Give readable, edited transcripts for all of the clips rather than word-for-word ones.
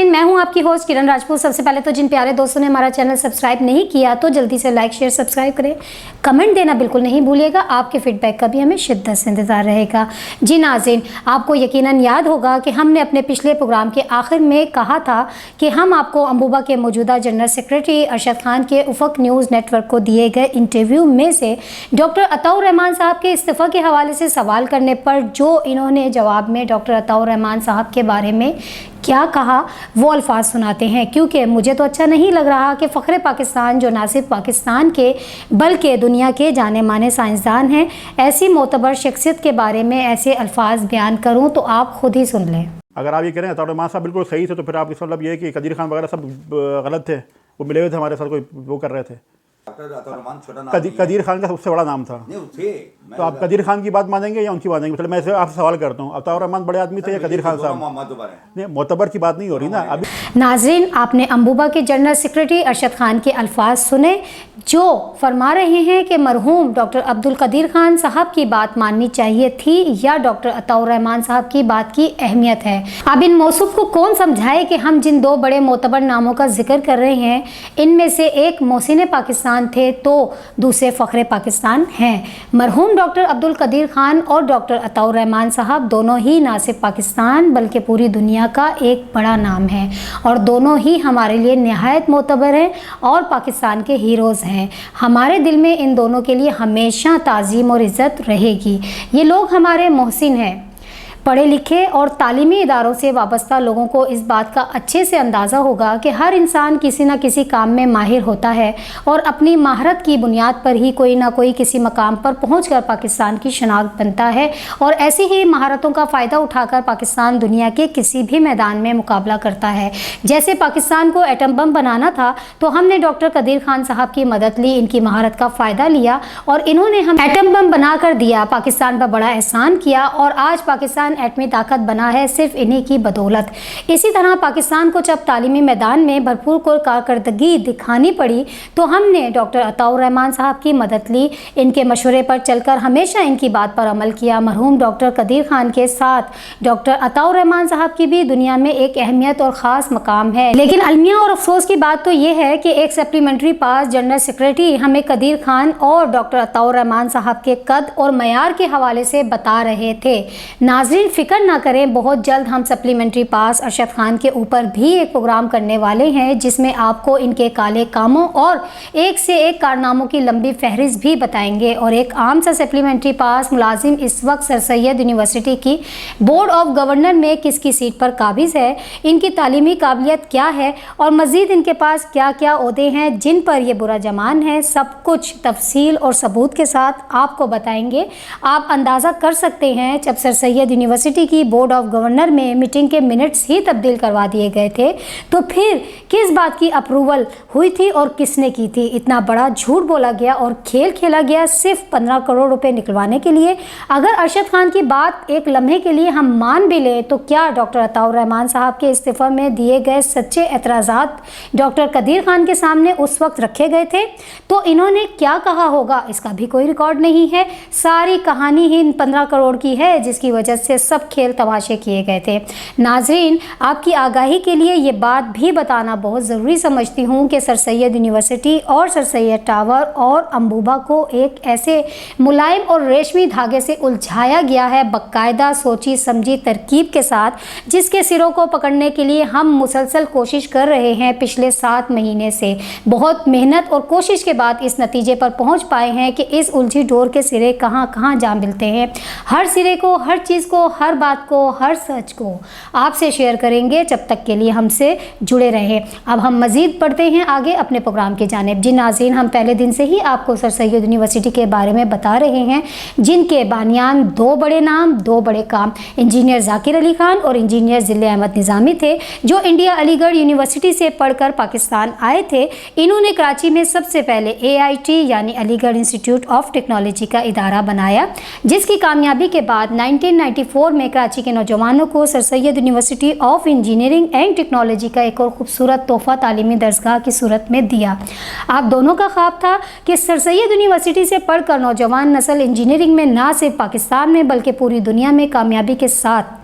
नाज़रीन, मैं हूं आपकी होस्ट किरण राजपूत। सबसे पहले तो जिन प्यारे दोस्तों ने हमारा चैनल सब्सक्राइब नहीं किया तो जल्दी से लाइक शेयर सब्सक्राइब करें, कमेंट देना बिल्कुल नहीं भूलिएगा। आपके फीडबैक का भी हमें शिद्दत से इंतज़ार रहेगा। जी नाज़रीन, आपको यकीनन याद होगा कि हमने अपने पिछले प्रोग्राम के आखिर में कहा था कि हम आपको अंबुबा के मौजूदा जनरल सेक्रेटरी अरशद खान के उफ़क़ न्यूज़ नेटवर्क को दिए गए इंटरव्यू में से डॉक्टर अताउर रहमान साहब के इस्तीफ़ा के हवाले से सवाल करने पर जो इन्होंने जवाब में डॉक्टर अताउर रहमान साहब के बारे में क्या कहा वो अल्फाज सुनाते हैं, क्योंकि मुझे तो अच्छा नहीं लग रहा कि फ़ख्र पाकिस्तान जो ना सिर्फ पाकिस्तान के बल्कि दुनिया के जाने माने साइंसदान हैं, ऐसी मोतबर शख्सियत के बारे में ऐसे अल्फाज बयान करूं तो आप खुद ही सुन लें। अगर आप ये करें अताउर रहमान साहब बिल्कुल सही थे तो फिर आप इसका मतलब ये है कि कदीर खान वगैरह सब गलत थे, वो मिले हुए थे हमारे साथ, कोई वो कर रहे थे। कदीर खान का सबसे बड़ा नाम था, तो आप कदीर खान की बात मानेंगे या उनकी मानेंगे? मतलब मैं आपसे सवाल करता हूँ, अताउर रहमान बड़े आदमी थे या कदीर खान साहब? नहीं, मोतबर की बात नहीं हो रही ना अभी। नाज़रीन, आपने अंबुबा के जनरल सेक्रेटरी अरशद खान के अल्फाज सुने जो फरमा रहे हैं कि मरहूम डॉक्टर अब्दुल कदीर खान साहब की बात माननी चाहिए थी या डॉक्टर अताउर रहमान साहब की बात की अहमियत है। अब इन मौसूफ को कौन समझाए कि हम जिन दो बड़े मोतबर नामों का जिक्र कर रहे हैं, इनमें से एक मोहसिन पाकिस्तान थे तो दूसरे फ़ख्र पाकिस्तान हैं। मरहूम डॉक्टर अब्दुल कदीर खान और डॉक्टर अताउर रहमान साहब दोनों ही ना सिर्फ पाकिस्तान बल्कि पूरी दुनिया का एक बड़ा नाम है और दोनों ही हमारे लिए नहायत मोतबर हैं और पाकिस्तान के हीरोज़ हैं। हमारे दिल में इन दोनों के लिए हमेशा ताज़ीम और इज़्ज़त रहेगी। ये लोग हमारे मोहसिन हैं। पढ़े लिखे और तालीमी इदारों से वाबस्ता लोगों को इस बात का अच्छे से अंदाज़ा होगा कि हर इंसान किसी न किसी काम में माहिर होता है और अपनी महारत की बुनियाद पर ही कोई ना कोई किसी मकाम पर पहुंचकर पाकिस्तान की शनाख्त बनता है और ऐसी ही महारतों का फ़ायदा उठाकर पाकिस्तान दुनिया के किसी भी मैदान में मुकाबला करता है। जैसे पाकिस्तान को एटम बम बनाना था तो हमने डॉक्टर कदीर खान साहब की मदद ली, इनकी महारत का फ़ायदा लिया और इन्होंने हम एटम बम बना कर दिया, पाकिस्तान पर बड़ा एहसान किया और आज पाकिस्तान एटमी ताकत बना है सिर्फ इन्हीं की बदौलत। इसी तरह पाकिस्तान को जब तालीमी मैदान में भरपूर कारकर्दगी दिखानी पड़ी तो हमने डॉक्टर अताउर रहमान साहब की मदद ली, इनके मशवरे पर चलकर हमेशा इनकी बात पर अमल किया। मरहूम डॉक्टर कदीर खान के साथ डॉक्टर अताउर रहमान साहब की भी दुनिया में एक अहमियत और ख़ास मकाम है। लेकिन अलमिया और अफसोस की बात तो ये है कि एक सप्लीमेंट्री पास जनरल सेक्रेटरी हमें कदीर खान और डॉक्टर अताउर रहमान साहब के कद और मयार के हवाले से बता रहे थे। नाज़रीन, फिक्र ना करें, बहुत जल्द हम सप्लीमेंट्री पास अरशद खान के ऊपर भी एक प्रोग्राम करने वाले हैं जिसमें आपको इनके काले कामों और एक से एक कारनामों की लंबी फहरिस्त भी बताएंगे। और एक आम सा सप्लीमेंट्री पास मुलाजिम इस वक्त सर सैयद यूनिवर्सिटी की बोर्ड ऑफ गवर्नर में किसकी सीट पर काबिज है, इनकी तालीमी काबिलियत क्या है और मज़ीद इनके पास क्या क्या ओहदे हैं जिन पर यह बुरा जमान है, सब कुछ तफसील और सबूत के साथ आपको बताएंगे। आप अंदाज़ा कर सकते हैं जब सर सैयद यूनिवर्सिटी की बोर्ड ऑफ गवर्नर में मीटिंग के मिनट्स ही तब्दील करवा दिए गए थे तो फिर किस बात की अप्रूवल हुई थी और किसने की थी? इतना बड़ा झूठ बोला गया और खेल खेला गया सिर्फ 15 करोड़ रुपए निकलवाने के लिए। अगर अरशद खान की बात एक लम्हे के लिए हम मान भी लें तो क्या डॉक्टर अताउर रहमान साहब के इस्तीफ़ा में दिए गए सच्चे एतराज़ात डॉक्टर कदीर खान के सामने उस वक्त रखे गए थे तो इन्होंने क्या कहा होगा? इसका भी कोई रिकॉर्ड नहीं है। सारी कहानी ही इन 15 करोड़ की है जिसकी वजह से सब खेल तमाशे किए गए थे। नाज़रीन, आपकी आगाही के लिए ये बात भी बताना बहुत ज़रूरी समझती हूँ कि सर सैयद यूनिवर्सिटी और सर सैयद टावर और अंबुबा को एक ऐसे मुलायम और रेशमी धागे से उलझाया गया है बाकायदा सोची समझी तरकीब के साथ, जिसके सिरों को पकड़ने के लिए हम मुसलसल कोशिश कर रहे हैं पिछले 7 महीने से। बहुत मेहनत और कोशिश के बाद इस नतीजे पर पहुँच पाए हैं कि इस उलझी डोर के सिरे कहाँ कहाँ जा मिलते हैं। हर सिरे को, हर चीज़ को, हर बात को, हर सच को आपसे शेयर करेंगे जब तक के लिए हमसे जुड़े रहें। अब हम मज़ीद पढ़ते हैं आगे अपने प्रोग्राम की जानिब। जी नाज़रीन, हम पहले दिन से ही आपको सर सैयद यूनिवर्सिटी के बारे में बता रहे हैं जिनके बानियान 2 बड़े नाम 2 बड़े काम इंजीनियर ज़ाकिर अली खान और इंजीनियर ज़िले अहमद निज़ामी थे, जो इंडिया अलीगढ़ यूनिवर्सिटी से पढ़कर पाकिस्तान आए थे। इन्होंने कराची में सबसे पहले AIT यानी अलीगढ़ इंस्टीट्यूट ऑफ टेक्नोलॉजी का इदारा बनाया, जिसकी कामयाबी के बाद 1994 में कराची के नौजवानों को sir Syed university of engineering and technology का एक और खूबसूरत तोहफ़ा तालीमी दरसगाह की सूरत में दिया। आप दोनों का ख्वाब था कि सर सैयद यूनिवर्सिटी से पढ़कर नौजवान नस्ल इंजीनियरिंग में ना सिर्फ पाकिस्तान में बल्कि पूरी दुनिया में कामयाबी के साथ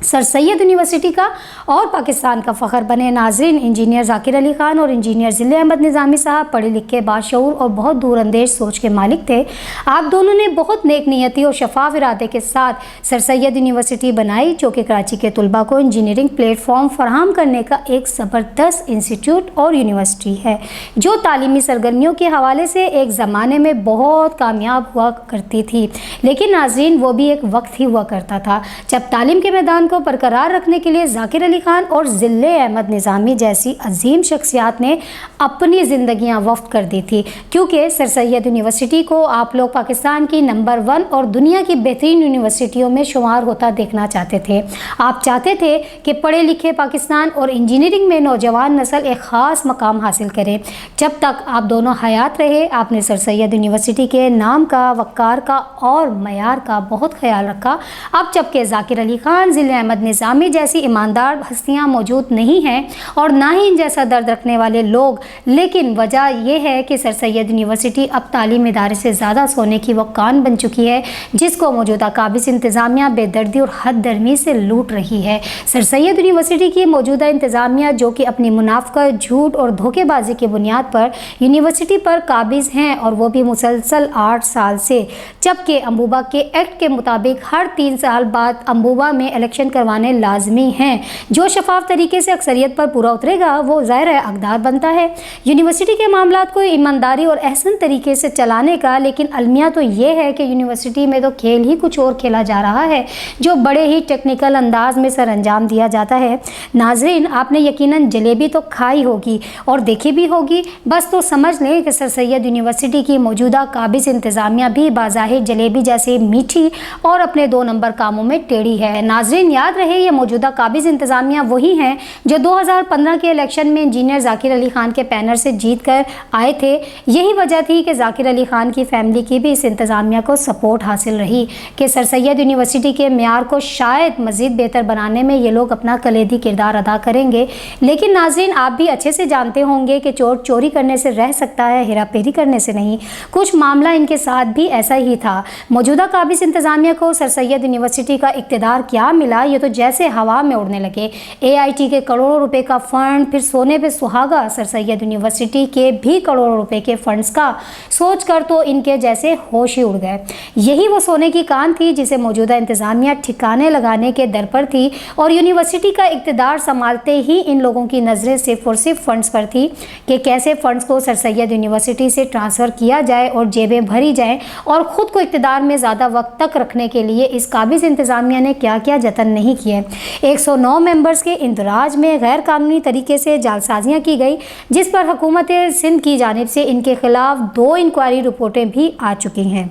सर सैयद यूनिवर्सिटी का और पाकिस्तान का फ़ख्र बने। नाज़रीन, इंजीनियर ज़ाकिर अली ख़ान और इंजीनियर ज़िले अहमद निज़ामी साहब पढ़े लिखे, बाशऊर और बहुत दूरअंदेश सोच के मालिक थे। आप दोनों ने बहुत नेक नियति और शफाफ इरादे के साथ सर सैयद यूनिवर्सिटी बनाई, जो कि कराची के तलबा को इंजीनियरिंग प्लेटफॉर्म फराहम करने का एक ज़बरदस्त इंस्टीट्यूट और यूनिवर्सिटी है, जो तालीमी सरगर्मियों के हवाले से एक ज़माने में बहुत कामयाब हुआ करती थी। लेकिन नाज़रीन, वो भी एक वक्त ही हुआ करता था जब तालीम के मैदान को बरकरार रखने के लिए ज़ाकिर अली ख़ान और ज़िले अहमद निज़ामी जैसी अजीम शख्सियात ने अपनी ज़िंदगियां वक्फ कर दी थी, क्योंकि सर सैयद यूनिवर्सिटी को आप लोग पाकिस्तान की नंबर 1 और दुनिया की बेहतरीन यूनिवर्सिटियों में शुमार होता देखना चाहते थे। आप चाहते थे कि पढ़े लिखे पाकिस्तान और इंजीनियरिंग में नौजवान नस्ल एक ख़ास मकाम हासिल करे। जब तक आप दोनों हयात रहे, आपने सर सैयद यूनिवर्सिटी के नाम का, वक़ार का और मयार का बहुत ख्याल रखा। अब जबकि ज़ाकिर अली ख़ान, ज़िले अहमद निज़ामी जैसी ईमानदार हस्तियाँ मौजूद नहीं हैं और ना ही इन जैसा दर्द रखने वाले लोग, लेकिन वजह यह है कि सर सैयद यूनिवर्सिटी अब तालीम इदारे से ज़्यादा सोने की वो कान बन चुकी है, जिसको मौजूदा काबिज़ इंतज़ामिया बेदर्दी और हद दर्मी से लूट रही है। सर सैयद यूनिवर्सिटी की मौजूदा इंतज़ामिया, जो कि अपनी मुनाफ़क़त, झूठ और धोखेबाजी की बुनियाद पर यूनिवर्सिटी पर काबिज़ हैं, और वो भी मुसलसल 8 साल से, जबकि अम्बुबा के एक्ट के मुताबिक हर 3 साल बाद अम्बुबा में इलेक्शन करवाने लाजमी हैं। जो शफाफ तरीके से अक्सरियत पर पूरा उतरेगा वो ज़ाहिर है हकदार बनता है यूनिवर्सिटी के मामलात को ईमानदारी और एहसन तरीके से चलाने का। लेकिन अलमिया तो ये है कि यूनिवर्सिटी में तो खेल ही कुछ और खेला जा रहा है, जो बड़े ही टेक्निकल अंदाज में सर अंजाम दिया जाता है। नाजरीन, आपने यकीनन जलेबी तो खाई होगी और देखी भी होगी, बस तो समझ लें कि सर सैयद यूनिवर्सिटी की मौजूदा काबिज़ इंतज़ामिया भी बाज़ाहिर जलेबी जैसी मीठी और अपने 2 नंबर कामों में टेढ़ी है। नाजरीन, याद रहे ये मौजूदा काबिज़ इंतज़ामिया वही हैं जो 2015 के इलेक्शन में इंजीनियर ज़ाकिर अली ख़ान के पैनल से जीत कर आए थे। यही वजह थी कि ज़ाकिर अली ख़ान की फैमिली की भी इस इंतज़ामिया को सपोर्ट हासिल रही कि सर सैयद यूनिवर्सिटी के मेयार को शायद मज़ीद बेहतर बनाने में ये लोग अपना कलीदी किरदार अदा करेंगे। लेकिन नाज़रीन, आप भी अच्छे से जानते होंगे कि चोर चोरी करने से रह सकता है, हेरा फेरी करने से नहीं। कुछ मामला इनके साथ भी ऐसा ही था। मौजूदा काबिज़ इंतज़ामिया को सर सैयद यूनिवर्सिटी का इक़्तिदार क्या मिला, ये तो जैसे हवा में उड़ने लगे। AIT के करोड़ों रुपए का फ़ंड, फिर सोने पे सुहागा सर सैयद यूनिवर्सिटी के भी करोड़ों रुपए के फ़ंड्स का सोच कर तो इनके जैसे होश ही उड़ गए। यही वो सोने की कान थी जिसे मौजूदा इंतज़ामिया ठिकाने लगाने के दर पर थी, और यूनिवर्सिटी का इक़्तिदार संभालते ही इन लोगों की नज़रें सिर्फ और सिर्फ फ़ंड्स पर थी कि कैसे फ़ंड्स को सर सैयद यूनिवर्सिटी से ट्रांसफ़र किया जाए और जेबें भरी जाएँ, और ख़ुद को इक़्तिदार में ज़्यादा वक्त तक रखने के लिए इस काबिज़ इंतज़ामिया ने क्या क्या जतन नहीं किए। 109 मेंबर्स के इंदराज में गैर कानूनी तरीके से जालसाजियाँ की गई, जिस पर हुकूमत सिंध की जानिब से इनके खिलाफ 2 इंक्वायरी रिपोर्टें भी आ चुकी हैं,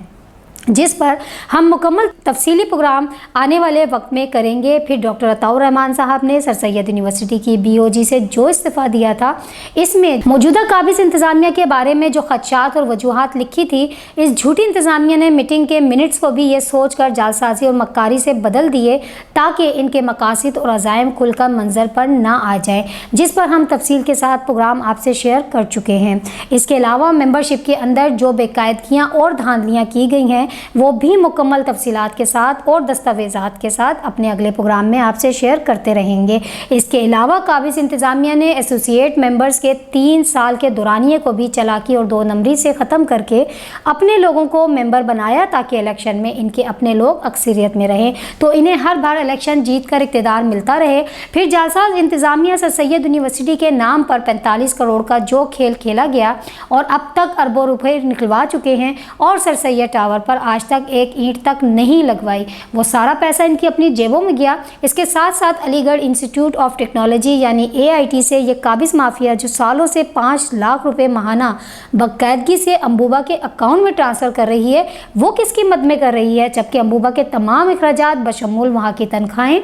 जिस पर हम मुकम्मल तफसीली प्रोग्राम आने वाले वक्त में करेंगे। फिर डॉक्टर अताउर रहमान साहब ने सर सैयद यूनिवर्सिटी की BOG से जो इस्तीफ़ा दिया था, इसमें मौजूदा काबिज़ इंतज़ामिया के बारे में जो खदशात और वजूहात लिखी थी, इस झूठी इंतज़ामिया ने मीटिंग के मिनट्स को भी ये सोच कर जालसाजी और मक्कारी से बदल दिए ताकि इनके मकासद और अज़ाइम खुलकर मंजर पर ना आ जाए, जिस पर हम तफसील के साथ प्रोग्राम आपसे शेयर कर चुके हैं। इसके अलावा मेंबरशिप के अंदर जो बेकायदगियाँ और धांधलियाँ की गई हैं, वो भी मुकम्मल तफसीलात के साथ और दस्तावेज़ात के साथ अपने अगले प्रोग्राम में आपसे शेयर करते रहेंगे। इसके अलावा काबिज़ इंतज़ामिया ने एसोसिएट मेंबर्स के 3 साल के दौरानिए को भी चालाकी और 2 नंबरी से ख़त्म करके अपने लोगों को मेंबर बनाया, ताकि इलेक्शन में इनके अपने लोग अक्सरियत में रहें तो इन्हें हर बार इलेक्शन जीत कर इक़्तिदार मिलता रहे। फिर जालसाज इंतज़ामिया सर सैयद यूनिवर्सिटी के नाम पर 45 करोड़ का जो खेल खेला गया और अब तक अरबों रुपए निकलवा चुके हैं, और सर सैयद टावर पर आज तक एक ईंट तक नहीं लगवाई, वो सारा पैसा इनकी अपनी जेबों में गया। इसके साथ साथ अलीगढ़ इंस्टीट्यूट ऑफ टेक्नोलॉजी यानी AIT से ये काबिज़ माफिया जो सालों से 5 लाख रुपए माहाना बाकायदगी से अम्बुबा के अकाउंट में ट्रांसफ़र कर रही है, वो किसकी मद में कर रही है, जबकि अम्बुबा के तमाम अखराजात बशमूल वहाँ की तनख्वाहें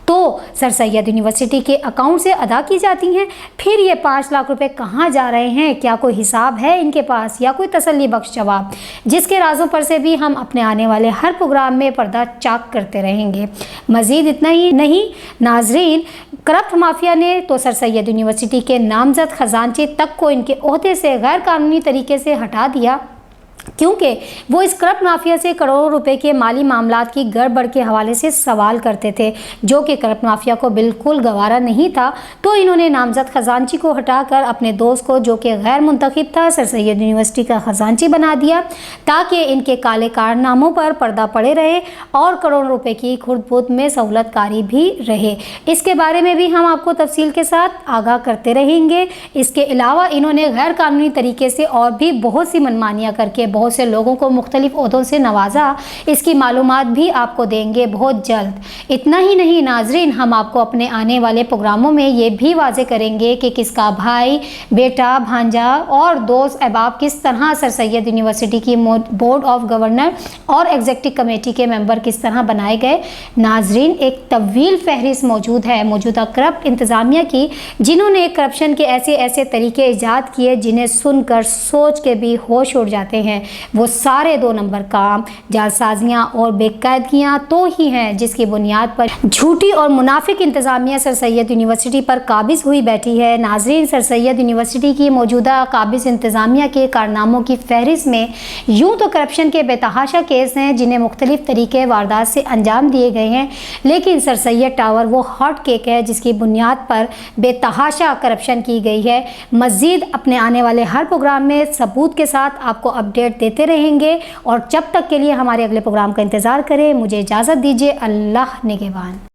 तो सर सैयद यूनिवर्सिटी के अकाउंट से अदा की जाती हैं। फिर ये 5 लाख रुपए कहाँ जा रहे हैं, क्या कोई हिसाब है इनके पास या कोई तसल्ली बख्श जवाब, जिसके राजों पर से भी हम अपने आने वाले हर प्रोग्राम में पर्दा चाक करते रहेंगे। मज़ीद इतना ही नहीं नाजरीन, करप्ट माफिया ने तो सर सैयद यूनिवर्सिटी के नामजद खजानची तक को इनके ओहदे से गैर कानूनी तरीके से हटा दिया। کیونکہ وہ اس کرپٹ مافیا سے کروڑوں روپے کے مالی معاملات کی گڑبڑ کے حوالے سے سوال کرتے تھے، جو کہ کرپٹ مافیا کو بالکل گوارا نہیں تھا۔ تو انہوں نے نامزد خزانچی کو ہٹا کر اپنے دوست کو، جو کہ غیر منتخب تھا، سر سید یونیورسٹی کا خزانچی بنا دیا تاکہ ان کے کالے کارناموں پر پردہ پڑے رہے اور کروڑوں روپے کی خرد بورد میں سہولت کاری بھی رہے۔ اس کے بارے میں بھی ہم آپ کو تفصیل کے ساتھ آگاہ کرتے رہیں گے۔ اس کے علاوہ انہوں نے غیر قانونی طریقے سے اور بھی بہت سی منمانیاں کر کے بہت سے لوگوں کو مختلف عہدوں سے نوازا، اس کی معلومات بھی آپ کو دیں گے بہت جلد۔ اتنا ہی نہیں ناظرین، ہم آپ کو اپنے آنے والے پروگراموں میں یہ بھی واضح کریں گے کہ کس کا بھائی، بیٹا، بھانجا اور دوست احباب کس طرح سر سید یونیورسٹی کی بورڈ آف گورنر اور ایگزیکٹو کمیٹی کے ممبر کس طرح بنائے گئے۔ ناظرین، ایک طویل فہرست موجود ہے موجودہ کرپٹ انتظامیہ کی، جنہوں نے کرپشن کے ایسے طریقے ایجاد کیے جنہیں سن کر سوچ کے بھی ہوش اڑ جاتے ہیں۔ وہ سارے 2 نمبر کام، جعلسازیاں اور بے قاعدگیاں تو ہی ہیں جس کی بنیاد پر جھوٹی اور منافق انتظامیہ سر سید یونیورسٹی پر قابض ہوئی بیٹھی ہے۔ ناظرین، سر سید یونیورسٹی کی موجودہ قابض انتظامیہ کے کارناموں کی فہرست میں یوں تو کرپشن کے بے تحاشا کیس ہیں جنہیں مختلف طریقے واردات سے انجام دیے گئے ہیں، لیکن سر سید ٹاور وہ ہاٹ کیک ہے جس کی بنیاد پر بے تحاشا کرپشن کی گئی ہے۔ مزید اپنے آنے والے ہر پروگرام میں ثبوت کے ساتھ آپ کو اپڈیٹ دیتے رہیں گے، اور جب تک کے لیے ہمارے اگلے پروگرام کا انتظار کریں۔ مجھے اجازت دیجیے، اللہ نگہبان۔